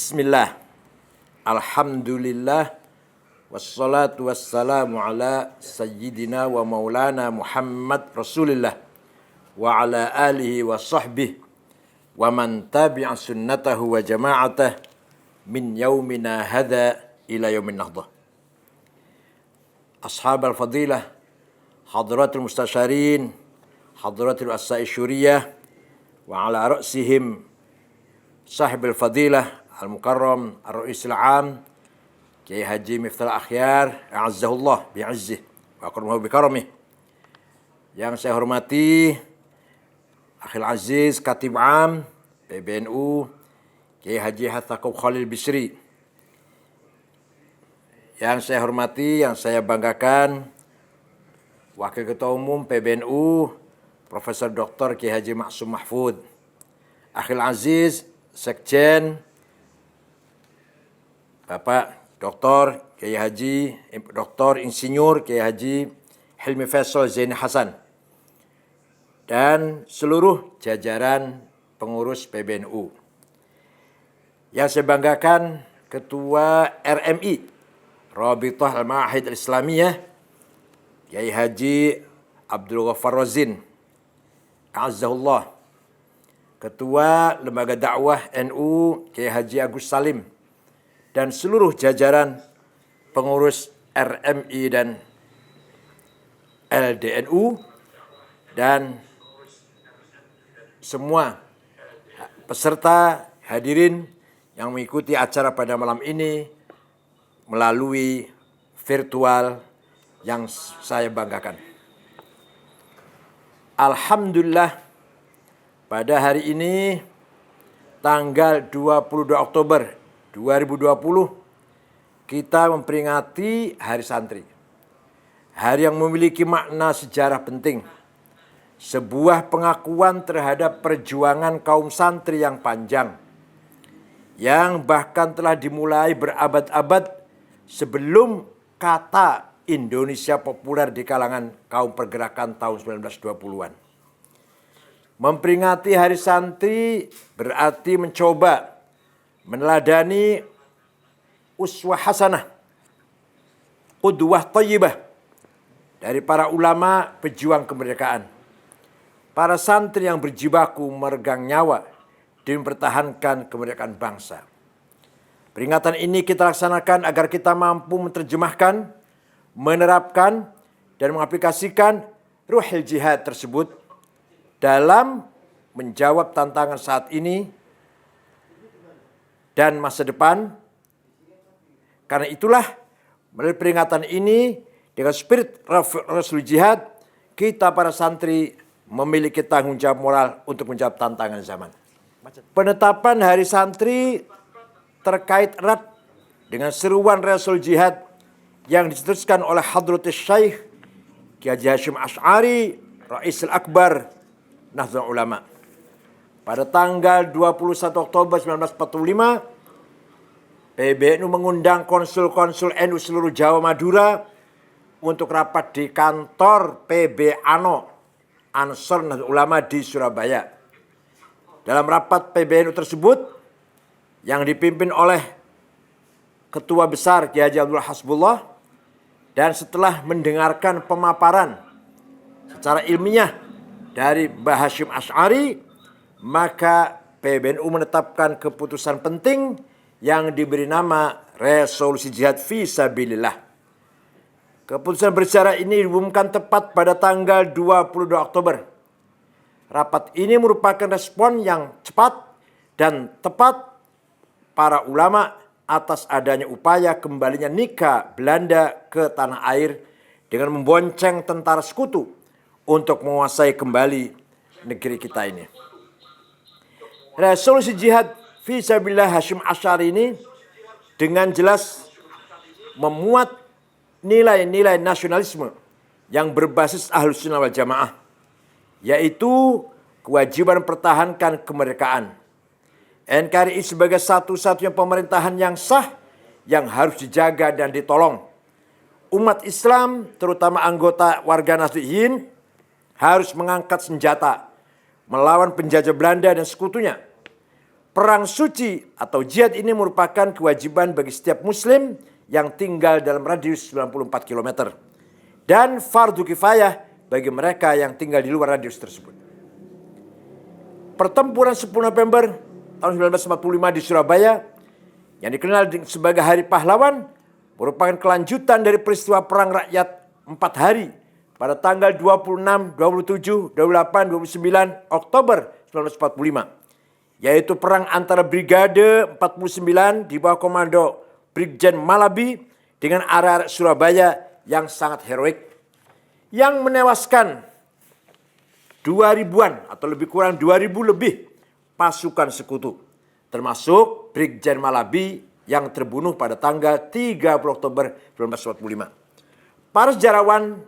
Bismillah, alhamdulillah, wassalatu wassalamu ala sayyidina wa maulana Muhammad Rasulillah wa ala alihi wa sahbihi wa man tabi'a sunnatahu wa jama'atah min yaumina hadha ila yaumin nahdah. Ashab al-fadilah, hadratul mustasyarin, hadratul asai syuriyah, wa ala ra'sihim sahib al-fadilah al-mukarram ar-ra'isul am Kiai Haji Miftahul Akhyar a'azzahullah bi'izzih wa akramahu bikaramih. Yang saya hormati Akhil Aziz Katib Am PBNU Kiai Haji Hathaqub Khalil Bisri. Yang saya hormati, yang saya banggakan Wakil Ketua Umum PBNU Profesor Dr. Kiai Haji Maksum Mahfud. Akhil Aziz Sekjen Bapak Dr. Kiai Haji Dr. Insinyur Kiai Haji Hilmi Faisal Zaini Hasan dan seluruh jajaran pengurus PBNU. Yang saya banggakan Ketua RMI Rabithah Al-Ma'ahid Al-Islamiyah Kiai Haji Abdul Ghaffar Razin a'azzahullah. Ketua Lembaga Dakwah NU Kiai Haji Agus Salim dan seluruh jajaran pengurus RMI dan LDNU dan semua peserta hadirin yang mengikuti acara pada malam ini melalui virtual yang saya banggakan. Alhamdulillah, pada hari ini tanggal 22 Oktober 2020 kita memperingati Hari Santri. Hari yang memiliki makna sejarah penting. Sebuah pengakuan terhadap perjuangan kaum santri yang panjang. Yang bahkan telah dimulai berabad-abad sebelum kata Indonesia populer di kalangan kaum pergerakan tahun 1920-an. Memperingati Hari Santri berarti mencoba meneladani uswah hasanah, qudwah thayyibah dari para ulama pejuang kemerdekaan. Para santri yang berjibaku meregang nyawa demi mempertahankan kemerdekaan bangsa. Peringatan ini kita laksanakan agar kita mampu menerjemahkan, menerapkan, dan mengaplikasikan ruhul jihad tersebut dalam menjawab tantangan saat ini dan masa depan. Karena itulah melalui peringatan ini dengan spirit Rasul Jihad, kita para santri memiliki tanggung jawab moral untuk menjawab tantangan zaman. Penetapan Hari Santri terkait erat dengan seruan Rasul Jihad yang dicetuskan oleh Hadratus Syekh Kiai Haji Hasyim Asy'ari Ra'isul Akbar Nahdlatul Ulama. Pada tanggal 21 Oktober 1945, PBNU mengundang konsul-konsul NU seluruh Jawa Madura untuk rapat di kantor PB ANO Ansor Nahdlatul Ulama di Surabaya. Dalam rapat PBNU tersebut yang dipimpin oleh Ketua Besar Kiai Haji Abdul Hasbullah, dan setelah mendengarkan pemaparan secara ilmiah dari Mbah Hasyim Asy'ari, maka PBNU menetapkan keputusan penting yang diberi nama Resolusi Jihad Fisabilillah. Keputusan bersejarah ini diumumkan tepat pada tanggal 22 Oktober. Rapat ini merupakan respon yang cepat dan tepat para ulama atas adanya upaya kembalinya Nika Belanda ke tanah air dengan membonceng tentara sekutu untuk menguasai kembali negeri kita ini. Resolusi Jihad Fisabilillah Hasyim Asy'ari ini dengan jelas memuat nilai-nilai nasionalisme yang berbasis Ahlus Sunnah wal Jamaah, yaitu kewajiban mempertahankan kemerdekaan. NKRI sebagai satu-satunya pemerintahan yang sah yang harus dijaga dan ditolong. Umat Islam, terutama anggota warga Nahdliyin, harus mengangkat senjata melawan penjajah Belanda dan sekutunya. Perang suci atau jihad ini merupakan kewajiban bagi setiap muslim yang tinggal dalam radius 94 km. Dan fardu kifayah bagi mereka yang tinggal di luar radius tersebut. Pertempuran 10 November tahun 1945 di Surabaya yang dikenal sebagai Hari Pahlawan merupakan kelanjutan dari peristiwa Perang Rakyat 4 hari pada tanggal 26, 27, 28, 29 Oktober 1945. Yaitu perang antara Brigade 49 di bawah komando Brigjen Malabi dengan arek-arek Surabaya yang sangat heroik. Yang menewaskan 2.000-an atau lebih kurang 2.000 lebih pasukan sekutu. Termasuk Brigjen Malabi yang terbunuh pada tanggal 30 Oktober 1945. Para sejarawan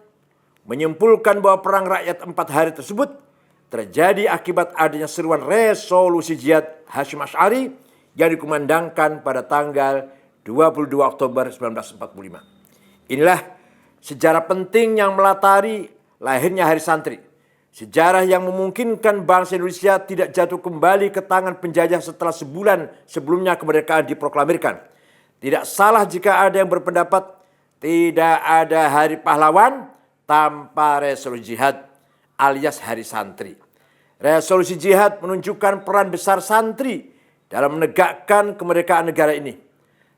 menyimpulkan bahwa perang rakyat 4 hari tersebut terjadi akibat adanya seruan resolusi jihad Hasyim Asy'ari yang dikumandangkan pada tanggal 22 Oktober 1945. Inilah sejarah penting yang melatari lahirnya Hari Santri. Sejarah yang memungkinkan bangsa Indonesia tidak jatuh kembali ke tangan penjajah setelah sebulan sebelumnya kemerdekaan diproklamirkan. Tidak salah jika ada yang berpendapat tidak ada Hari Pahlawan tanpa resolusi jihad alias Hari Santri. Resolusi jihad menunjukkan peran besar santri dalam menegakkan kemerdekaan negara ini.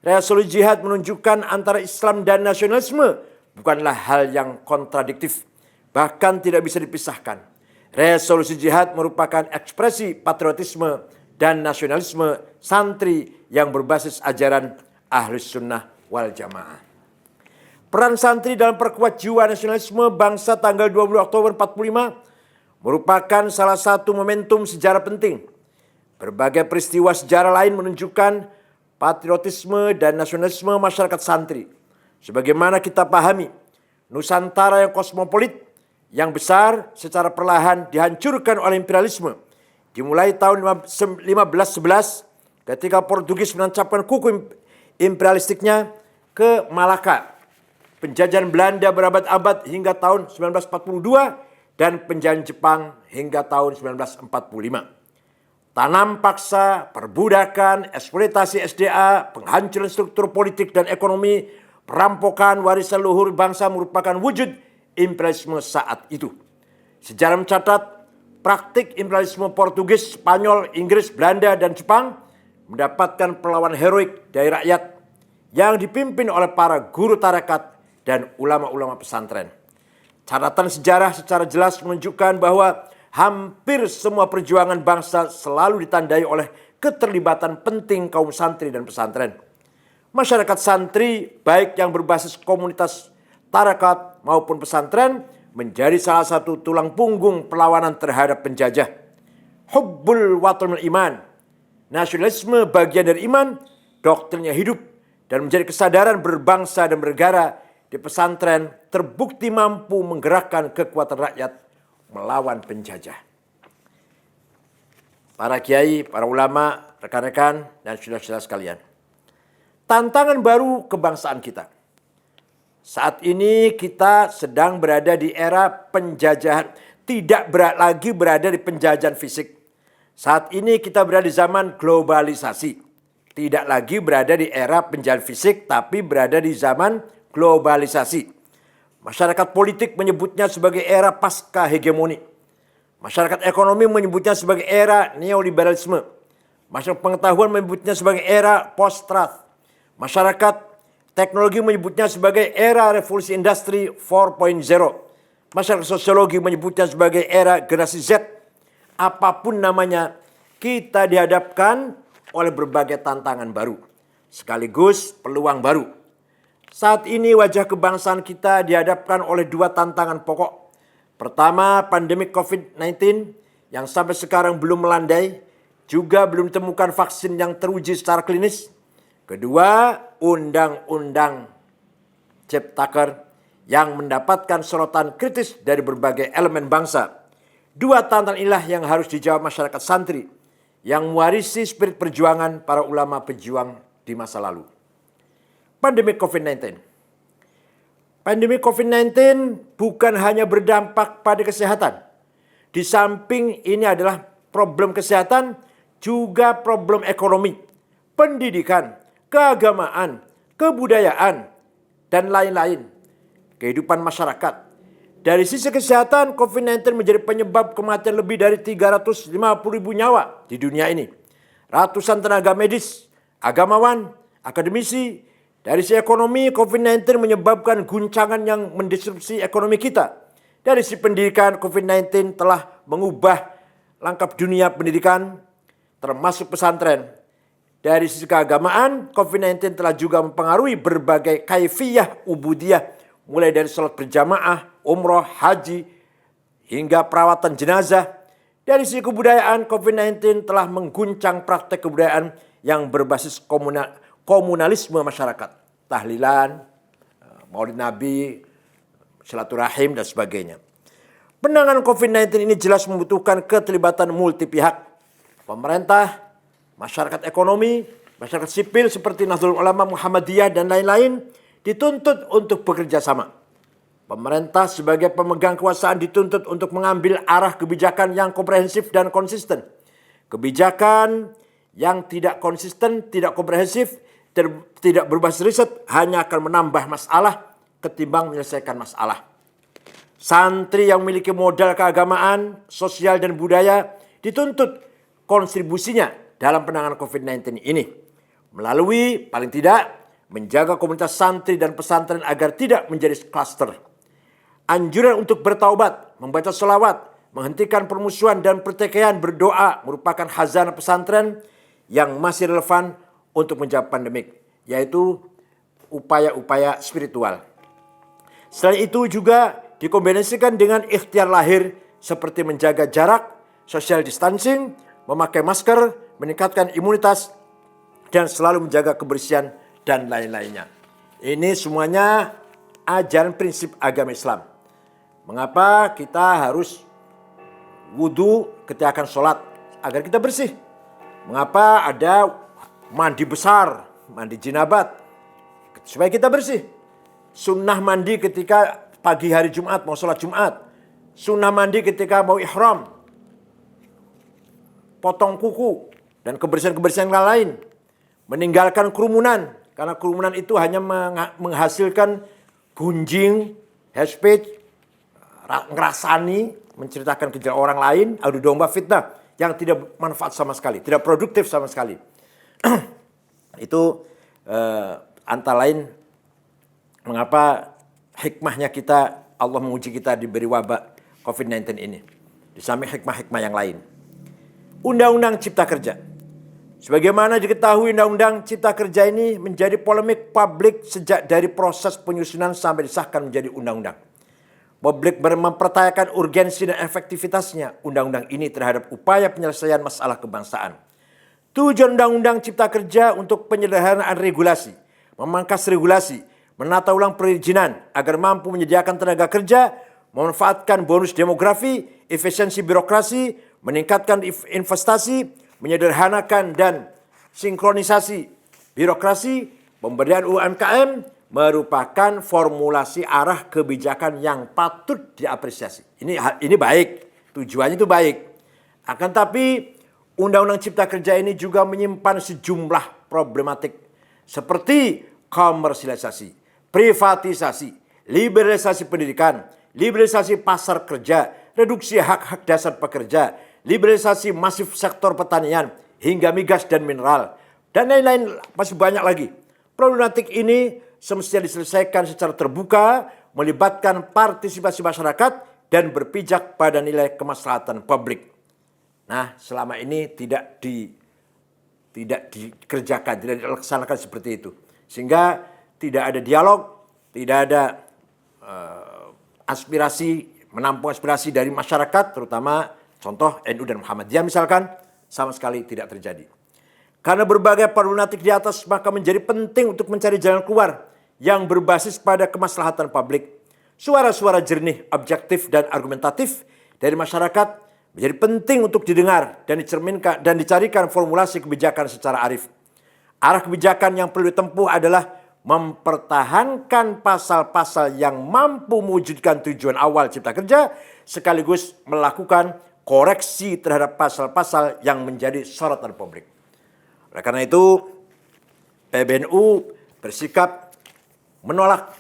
Resolusi jihad menunjukkan antara Islam dan nasionalisme bukanlah hal yang kontradiktif, bahkan tidak bisa dipisahkan. Resolusi jihad merupakan ekspresi patriotisme dan nasionalisme santri yang berbasis ajaran Ahlus Sunnah wal Jamaah. Peran santri dalam perkuat jiwa nasionalisme bangsa tanggal 20 Oktober 1945 merupakan salah satu momentum sejarah penting. Berbagai peristiwa sejarah lain menunjukkan patriotisme dan nasionalisme masyarakat santri. Sebagaimana kita pahami, Nusantara yang kosmopolit, yang besar secara perlahan dihancurkan oleh imperialisme. Dimulai tahun 1511 ketika Portugis menancapkan kuku imperialistiknya ke Malaka. Penjajahan Belanda berabad-abad hingga tahun 1942 dan penjajahan Jepang hingga tahun 1945. Tanam paksa, perbudakan, eksploitasi SDA, penghancuran struktur politik dan ekonomi, perampokan warisan luhur bangsa merupakan wujud imperialisme saat itu. Sejarah mencatat praktik imperialisme Portugis, Spanyol, Inggris, Belanda, dan Jepang mendapatkan perlawanan heroik dari rakyat yang dipimpin oleh para guru tarekat dan ulama-ulama pesantren. Catatan sejarah secara jelas menunjukkan bahwa hampir semua perjuangan bangsa selalu ditandai oleh keterlibatan penting kaum santri dan pesantren. Masyarakat santri, baik yang berbasis komunitas tarekat maupun pesantren, menjadi salah satu tulang punggung perlawanan terhadap penjajah. Hubbul watan minal iman. Nasionalisme bagian dari iman, doktrinnya hidup, dan menjadi kesadaran berbangsa dan bernegara di pesantren terbukti mampu menggerakkan kekuatan rakyat melawan penjajah. Para kiai, para ulama, rekan-rekan, dan saudara-saudara sekalian. Tantangan baru kebangsaan kita. Saat ini kita sedang berada di era penjajahan, tidak lagi berada di penjajahan fisik. Saat ini kita berada di zaman globalisasi. Tidak lagi berada di era penjajahan fisik, tapi berada di zaman globalisasi. Masyarakat politik menyebutnya sebagai era pasca hegemoni. Masyarakat ekonomi menyebutnya sebagai era neoliberalisme. Masyarakat pengetahuan menyebutnya sebagai era post-truth. Masyarakat teknologi menyebutnya sebagai era revolusi industri 4.0. Masyarakat sosiologi menyebutnya sebagai era generasi Z. Apapun namanya, kita dihadapkan oleh berbagai tantangan baru, sekaligus peluang baru. Saat ini wajah kebangsaan kita dihadapkan oleh dua tantangan pokok. Pertama, pandemi COVID-19 yang sampai sekarang belum melandai, juga belum ditemukan vaksin yang teruji secara klinis. Kedua, Undang-Undang Ciptaker yang mendapatkan sorotan kritis dari berbagai elemen bangsa. Dua tantangan inilah yang harus dijawab masyarakat santri yang mewarisi spirit perjuangan para ulama pejuang di masa lalu. Pandemi COVID-19. Pandemi COVID-19 bukan hanya berdampak pada kesehatan. Di samping ini adalah problem kesehatan, juga problem ekonomi, pendidikan, keagamaan, kebudayaan, dan lain-lain. Kehidupan masyarakat. Dari sisi kesehatan, COVID-19 menjadi penyebab kematian lebih dari 350.000 nyawa di dunia ini. Ratusan tenaga medis, agamawan, akademisi. Dari sisi ekonomi, COVID-19 menyebabkan guncangan yang mendisrupsi ekonomi kita. Dari sisi pendidikan, COVID-19 telah mengubah langkah dunia pendidikan, termasuk pesantren. Dari sisi keagamaan, COVID-19 telah juga mempengaruhi berbagai kaifiyah ubudiyah, mulai dari sholat berjamaah, umroh, haji, hingga perawatan jenazah. Dari sisi kebudayaan, COVID-19 telah mengguncang praktek kebudayaan yang berbasis komunalisme masyarakat. Tahlilan, maulid nabi, silaturahim, dan sebagainya. Penanganan COVID-19 ini jelas membutuhkan keterlibatan multi pihak. Pemerintah, masyarakat ekonomi, masyarakat sipil seperti Nahdlatul Ulama Muhammadiyah dan lain-lain dituntut untuk bekerja sama. Pemerintah sebagai pemegang kekuasaan dituntut untuk mengambil arah kebijakan yang komprehensif dan konsisten. Kebijakan yang tidak konsisten, tidak komprehensif, tidak berbasis riset hanya akan menambah masalah ketimbang menyelesaikan masalah. Santri yang memiliki modal keagamaan, sosial, dan budaya dituntut kontribusinya dalam penanganan COVID-19 ini. Melalui paling tidak menjaga komunitas santri dan pesantren agar tidak menjadi klaster. Anjuran untuk bertaubat, membaca sholawat, menghentikan permusuhan dan pertikaian, berdoa merupakan khazanah pesantren yang masih relevan untuk menjawab pandemik, yaitu upaya-upaya spiritual. Selain itu juga dikombinasikan dengan ikhtiar lahir seperti menjaga jarak, social distancing, memakai masker, meningkatkan imunitas, dan selalu menjaga kebersihan dan lain-lainnya. Ini semuanya ajaran prinsip agama Islam. Mengapa kita harus wudhu ketika akan sholat agar kita bersih? Mengapa ada mandi besar, mandi jinabat supaya kita bersih? Sunnah mandi ketika pagi hari Jumat mau sholat Jumat. Sunnah mandi ketika mau ihram, potong kuku, dan kebersihan-kebersihan lain. Meninggalkan kerumunan, karena kerumunan itu hanya menghasilkan gunjing, hate speech, ngerasani, menceritakan kejadian orang lain, adu domba, fitnah yang tidak manfaat sama sekali, tidak produktif sama sekali. Itu antara lain mengapa hikmahnya kita, Allah menguji kita diberi wabah COVID-19 ini. Di samping hikmah-hikmah yang lain. Undang-Undang Cipta Kerja. Sebagaimana diketahui, Undang-Undang Cipta Kerja ini menjadi polemik publik sejak dari proses penyusunan sampai disahkan menjadi undang-undang. Publik mempertanyakan urgensi dan efektivitasnya undang-undang ini terhadap upaya penyelesaian masalah kebangsaan. Tujuan Undang-Undang Cipta Kerja untuk penyederhanaan regulasi, memangkas regulasi, menata ulang perizinan agar mampu menyediakan tenaga kerja, memanfaatkan bonus demografi, efisiensi birokrasi, meningkatkan investasi, menyederhanakan dan sinkronisasi birokrasi, pemberdayaan UMKM, merupakan formulasi arah kebijakan yang patut diapresiasi. Ini baik, tujuannya itu baik. Akan tapi Undang-Undang Cipta Kerja ini juga menyimpan sejumlah problematik seperti komersialisasi, privatisasi, liberalisasi pendidikan, liberalisasi pasar kerja, reduksi hak-hak dasar pekerja, liberalisasi masif sektor pertanian hingga migas dan mineral, dan lain-lain masih banyak lagi. Problematik ini semestinya diselesaikan secara terbuka, melibatkan partisipasi masyarakat, dan berpijak pada nilai kemaslahatan publik. Nah, selama ini tidak dikerjakan, tidak dilaksanakan seperti itu. Sehingga tidak ada dialog, tidak ada aspirasi, menampung aspirasi dari masyarakat, terutama contoh NU dan Muhammadiyah misalkan, sama sekali tidak terjadi. Karena berbagai problematik di atas, maka menjadi penting untuk mencari jalan keluar yang berbasis pada kemaslahatan publik. Suara-suara jernih, objektif, dan argumentatif dari masyarakat menjadi penting untuk didengar dan dicerminkan dan dicarikan formulasi kebijakan secara arif. Arah kebijakan yang perlu ditempuh adalah mempertahankan pasal-pasal yang mampu mewujudkan tujuan awal Cipta Kerja, sekaligus melakukan koreksi terhadap pasal-pasal yang menjadi sorotan publik. Oleh karena itu, PBNU bersikap menolak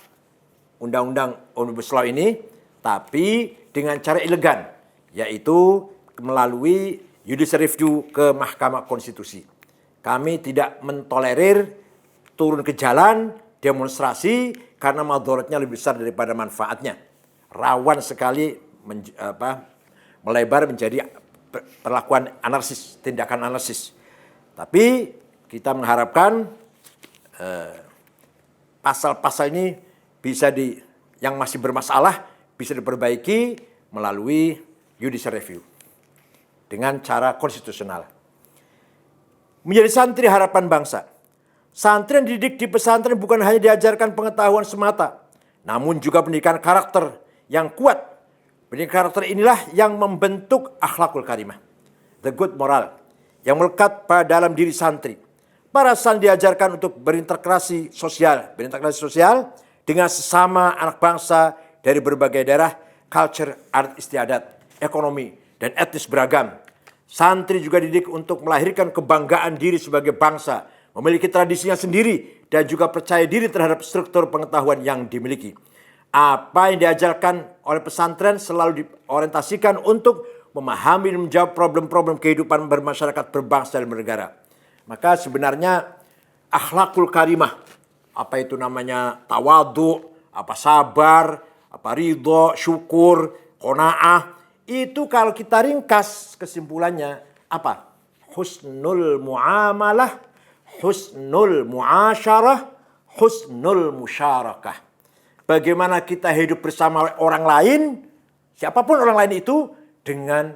Undang-Undang Omnibus Law ini, tapi dengan cara elegan, yaitu melalui judicial review ke Mahkamah Konstitusi. Kami tidak mentolerir turun ke jalan, demonstrasi, karena madharatnya lebih besar daripada manfaatnya. Rawan sekali melebar menjadi perlakuan anarkis, tindakan anarkis. Tapi kita mengharapkan pasal-pasal ini yang masih bermasalah bisa diperbaiki melalui judicial review dengan cara konstitusional. Menjadi santri harapan bangsa. Santri yang dididik di pesantren bukan hanya diajarkan pengetahuan semata, namun juga pendidikan karakter yang kuat. Pendidikan karakter inilah yang membentuk akhlakul karimah, the good moral, yang melekat pada dalam diri santri. Para santri diajarkan untuk berinteraksi sosial dengan sesama anak bangsa dari berbagai daerah, culture, adat istiadat, ekonomi, dan etnis beragam. Santri juga dididik untuk melahirkan kebanggaan diri sebagai bangsa, memiliki tradisinya sendiri, dan juga percaya diri terhadap struktur pengetahuan yang dimiliki. Apa yang diajarkan oleh pesantren selalu diorientasikan untuk memahami dan menjawab problem-problem kehidupan bermasyarakat, berbangsa, dan bernegara. Maka sebenarnya akhlakul karimah, apa itu namanya tawadu, apa sabar, apa ridho, syukur, qanaah, itu kalau kita ringkas kesimpulannya apa? Husnul muamalah, husnul muasyarah, husnul musyarakah. Bagaimana kita hidup bersama orang lain, siapapun orang lain itu, dengan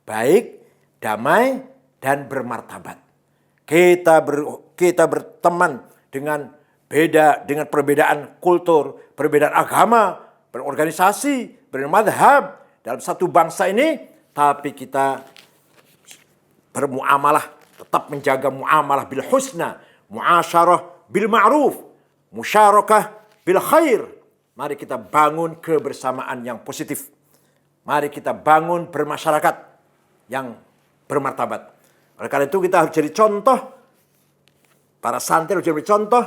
baik, damai, dan bermartabat. Kita berteman dengan perbedaan kultur, perbedaan agama, berorganisasi, bermadhab dalam satu bangsa ini, tapi kita bermuamalah, tetap menjaga muamalah bil husna, muasyarah bil ma'ruf, musyarakah bil khair. Mari kita bangun kebersamaan yang positif. Mari kita bangun bermasyarakat yang bermartabat. Oleh karena itu kita harus jadi contoh. Para santri harus jadi contoh.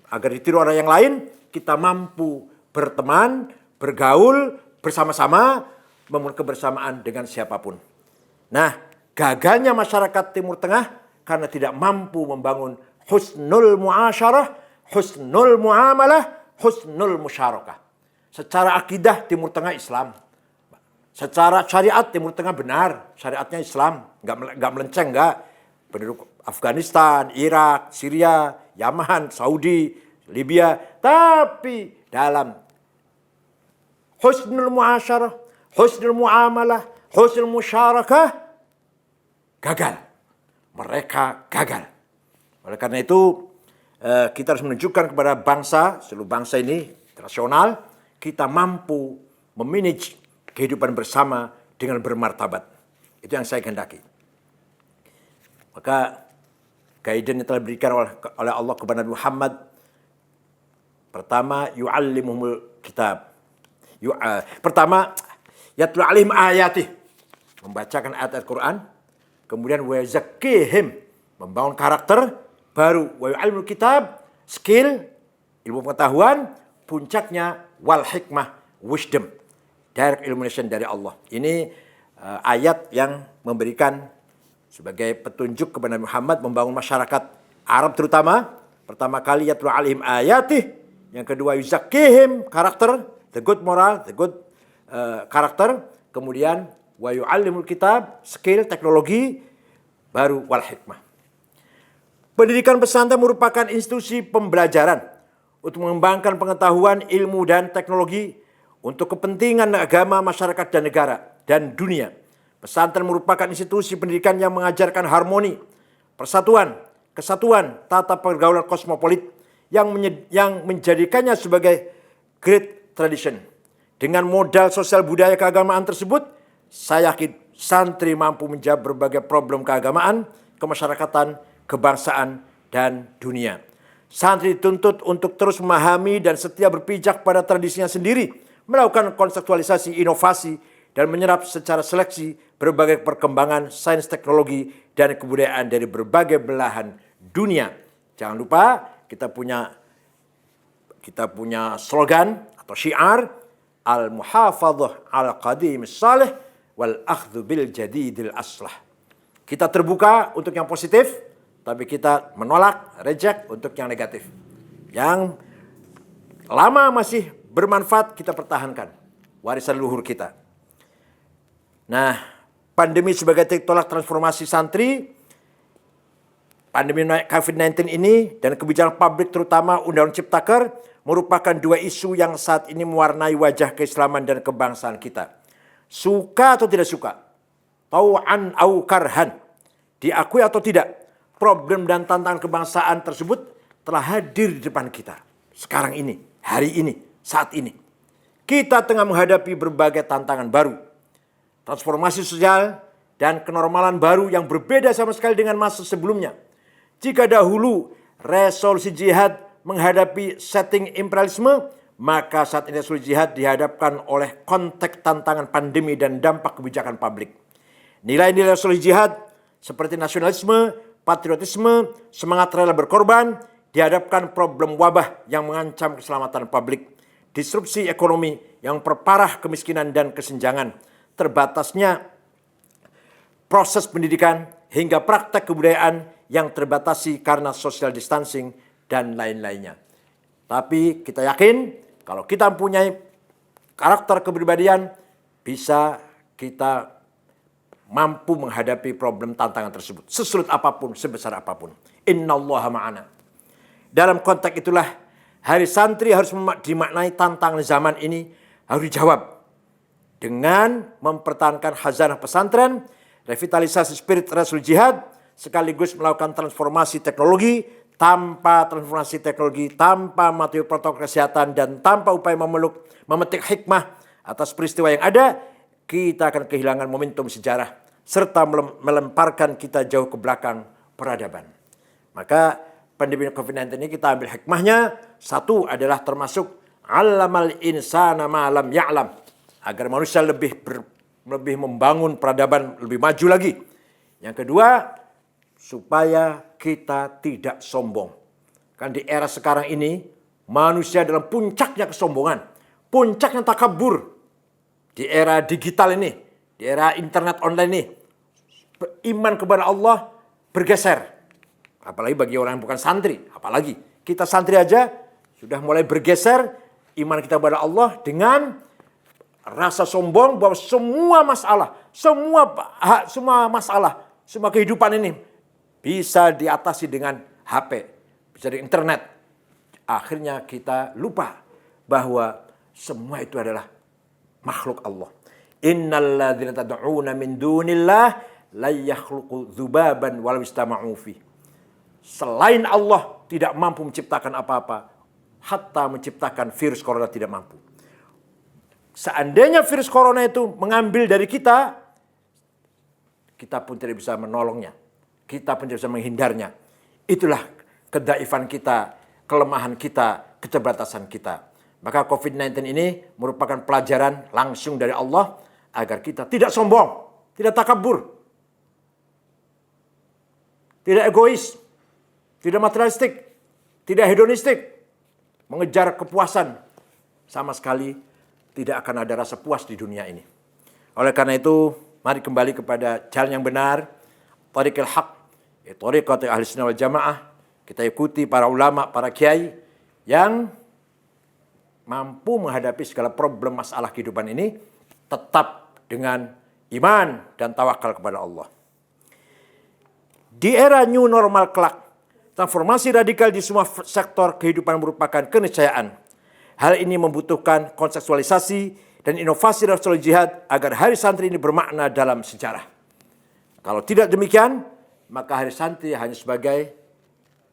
Agar ditiru orang yang lain, kita mampu berteman, bergaul, bersama-sama, membangun kebersamaan dengan siapapun. Nah, gagalnya masyarakat Timur Tengah karena tidak mampu membangun husnul muasyarah, husnul muamalah, husnul musyarakah. Secara akidah Timur Tengah Islam. Secara syariat Timur Tengah benar, syariatnya Islam, nggak melenceng, nggak. Penduduk Afghanistan, Irak, Syria, Yaman, Saudi, Libya. Tapi dalam husnul muasyarah, husnul muamalah, husnul musyarakah, gagal. Mereka gagal. Oleh karena itu, kita harus menunjukkan kepada bangsa, seluruh bangsa ini, nasional, kita mampu memanage kehidupan bersama dengan bermartabat. Itu yang saya kehendaki. Maka guidance yang telah diberikan oleh Allah kepada Nabi Muhammad, pertama yu'allimuhumul kitab. Pertama yatlu alaihim ayatih, membacakan ayat Al-Quran. Kemudian wa zakkihim, membangun karakter. Baru wa yu'allimul kitab, skill, ilmu pengetahuan. Puncaknya wal hikmah, wisdom, direct illumination dari Allah. Ini ayat yang memberikan sebagai petunjuk kepada Nabi Muhammad membangun masyarakat Arab terutama. Pertama kali yatlu alaihim ayatih. Yang kedua yuzakkihim, karakter, the good moral, the good karakter. Kemudian wa yu'allimul kitab, skill, teknologi. Baru wal hikmah. Pendidikan pesantren merupakan institusi pembelajaran untuk mengembangkan pengetahuan, ilmu, dan teknologi untuk kepentingan agama, masyarakat, dan negara, dan dunia. Pesantren merupakan institusi pendidikan yang mengajarkan harmoni, persatuan, kesatuan, tata pergaulan kosmopolit yang menjadikannya sebagai great tradition. Dengan modal sosial budaya keagamaan tersebut, saya yakin santri mampu menjawab berbagai problem keagamaan, kemasyarakatan, kebangsaan, dan dunia. Santri dituntut untuk terus memahami dan setia berpijak pada tradisinya sendiri, melakukan konseptualisasi inovasi dan menyerap secara seleksi berbagai perkembangan sains teknologi dan kebudayaan dari berbagai belahan dunia. Jangan lupa kita punya slogan atau syiar al-muhafadzah al-qadim salih wal akhdhu bil jadidil aslah. Kita terbuka untuk yang positif, tapi kita menolak, reject untuk yang negatif. Yang lama masih bermanfaat kita pertahankan, warisan luhur kita. Nah, pandemi sebagai tolak transformasi santri, pandemi COVID-19 ini dan kebijakan publik terutama Undang-Undang Ciptaker merupakan dua isu yang saat ini mewarnai wajah keislaman dan kebangsaan kita. Suka atau tidak suka, tau'an au karhan, diakui atau tidak, problem dan tantangan kebangsaan tersebut telah hadir di depan kita. Sekarang ini, hari ini, saat ini. Kita tengah menghadapi berbagai tantangan baru. Transformasi sosial dan kenormalan baru yang berbeda sama sekali dengan masa sebelumnya. Jika dahulu resolusi jihad menghadapi setting imperialisme, maka saat ini resolusi jihad dihadapkan oleh konteks tantangan pandemi dan dampak kebijakan publik. Nilai-nilai resolusi jihad seperti nasionalisme, patriotisme, semangat rela berkorban, dihadapkan problem wabah yang mengancam keselamatan publik, disrupsi ekonomi yang perparah kemiskinan dan kesenjangan, terbatasnya proses pendidikan hingga praktek kebudayaan yang terbatasi karena social distancing dan lain-lainnya. Tapi kita yakin kalau kita mempunyai karakter kepribadian, bisa kita mampu menghadapi problem tantangan tersebut. Sesulit apapun, sebesar apapun. Innallaha ma'ana. Dalam konteks itulah, Hari Santri harus dimaknai tantangan zaman ini harus dijawab dengan mempertahankan khazanah pesantren, revitalisasi spirit resolusi jihad, sekaligus melakukan transformasi teknologi. Tanpa transformasi teknologi, tanpa materi protokol kesehatan, dan tanpa upaya memetik hikmah atas peristiwa yang ada, kita akan kehilangan momentum sejarah serta melemparkan kita jauh ke belakang peradaban. Maka pandemi COVID-19 ini kita ambil hikmahnya. Satu adalah termasuk allamal insana ma lam ya'lam, agar manusia lebih membangun peradaban lebih maju lagi. Yang kedua, supaya kita tidak sombong. Kan di era sekarang ini manusia dalam puncaknya kesombongan, puncaknya takabur. Di era digital ini, di era internet online ini, iman kepada Allah bergeser. Apalagi bagi orang yang bukan santri, apalagi kita santri aja sudah mulai bergeser iman kita kepada Allah dengan rasa sombong bahwa semua masalah, semua kehidupan ini bisa diatasi dengan HP, bisa di internet. Akhirnya kita lupa bahwa semua itu adalah makhluk Allah. Innalladzina tad'una min dunillah la yakhluqu dzubaban walau istama'u fi. Selain Allah tidak mampu menciptakan apa-apa, hatta menciptakan virus corona tidak mampu. Seandainya virus corona itu mengambil dari kita, kita pun tidak bisa menolongnya. Kita pun tidak bisa menghindarnya. Itulah kedaifan kita, kelemahan kita, keterbatasan kita. Maka COVID-19 ini merupakan pelajaran langsung dari Allah agar kita tidak sombong, tidak takabur, tidak egois, tidak materialistik, tidak hedonistik, mengejar kepuasan. Sama sekali tidak akan ada rasa puas di dunia ini. Oleh karena itu, mari kembali kepada jalan yang benar, thariqil haq, thariqat ahli sunnah wal jamaah. Kita ikuti para ulama, para kiai yang mampu menghadapi segala problem masalah kehidupan ini tetap dengan iman dan tawakal kepada Allah. Di era new normal kelak, transformasi radikal di semua sektor kehidupan merupakan keniscayaan. Hal ini membutuhkan kontekstualisasi dan inovasi resolusi jihad agar Hari Santri ini bermakna dalam sejarah. Kalau tidak demikian, maka Hari Santri hanya sebagai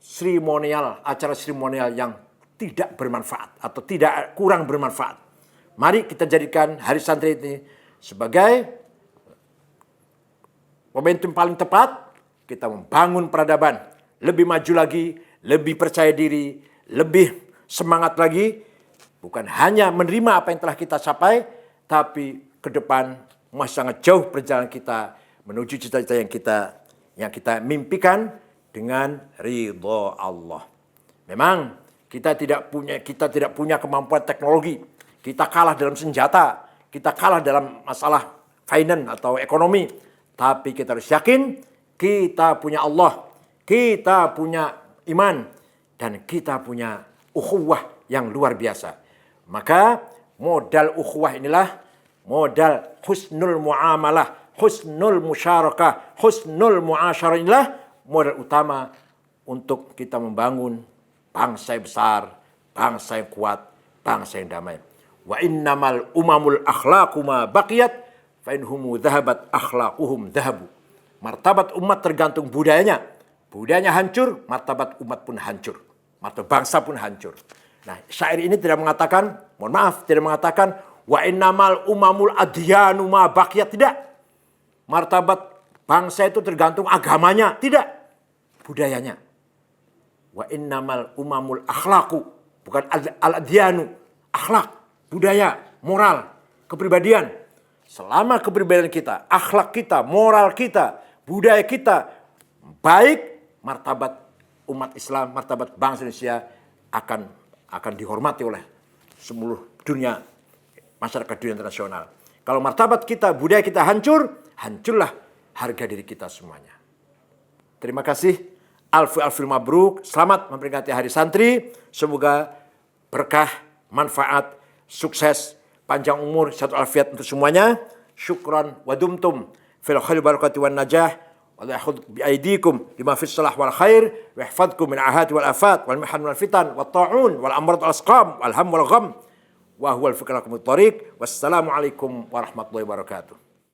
seremonial, acara seremonial yang tidak bermanfaat atau tidak kurang bermanfaat. Mari kita jadikan Hari Santri ini sebagai momentum paling tepat kita membangun peradaban lebih maju lagi, lebih percaya diri, lebih semangat lagi. Bukan hanya menerima apa yang telah kita capai, tapi ke depan masih sangat jauh perjalanan kita menuju cita-cita yang kita mimpikan dengan ridho Allah. Memang kita tidak punya kemampuan teknologi. Kita kalah dalam senjata, kita kalah dalam masalah finance atau ekonomi. Tapi kita harus yakin kita punya Allah, kita punya iman, dan kita punya ukhuwah yang luar biasa. Maka modal ukhuwah inilah modal husnul muamalah, husnul musyarakah, husnul muasyarah inilah modal utama untuk kita membangun bangsa yang besar, bangsa yang kuat, bangsa yang damai. Wa innamal umamul akhlaqu ma baqiyat fa inhumu dhahabat akhlaquhum dhahabu. Martabat umat tergantung budayanya. Budayanya hancur, martabat umat pun hancur. Martabat bangsa pun hancur. Nah, syair ini tidak mengatakan, mohon maaf, tidak mengatakan wa innamal umamul adyanu ma baqiyat, tidak. Martabat bangsa itu tergantung agamanya, tidak. Budayanya. Wa innamal umamul akhlaqu, bukan al-adyanu, akhlak, budaya, moral, kepribadian. Selama kepribadian kita, akhlak kita, moral kita, budaya kita baik, martabat umat Islam, martabat bangsa Indonesia akan dihormati oleh seluruh dunia, masyarakat dunia internasional. Kalau martabat kita, budaya kita hancur, hancurlah harga diri kita semuanya. Terima kasih. Alfil mabruk. Selamat memperingati Hari Santri. Semoga berkah, manfaat, sukses, panjang umur, sehat walafiat untuk semuanya. Syukran wa dumtum fil khairi barakati wan najah. Wa la yahud bi aydikum lima fis salah wal khair wa yahfadkum min ahati wal afat wal mihan wal fitan wat ta'un wal amrad wal asqam wal ham wal gham wa huwal fikrakum at-tariq. Wassalamu alaikum warahmatullahi wabarakatuh.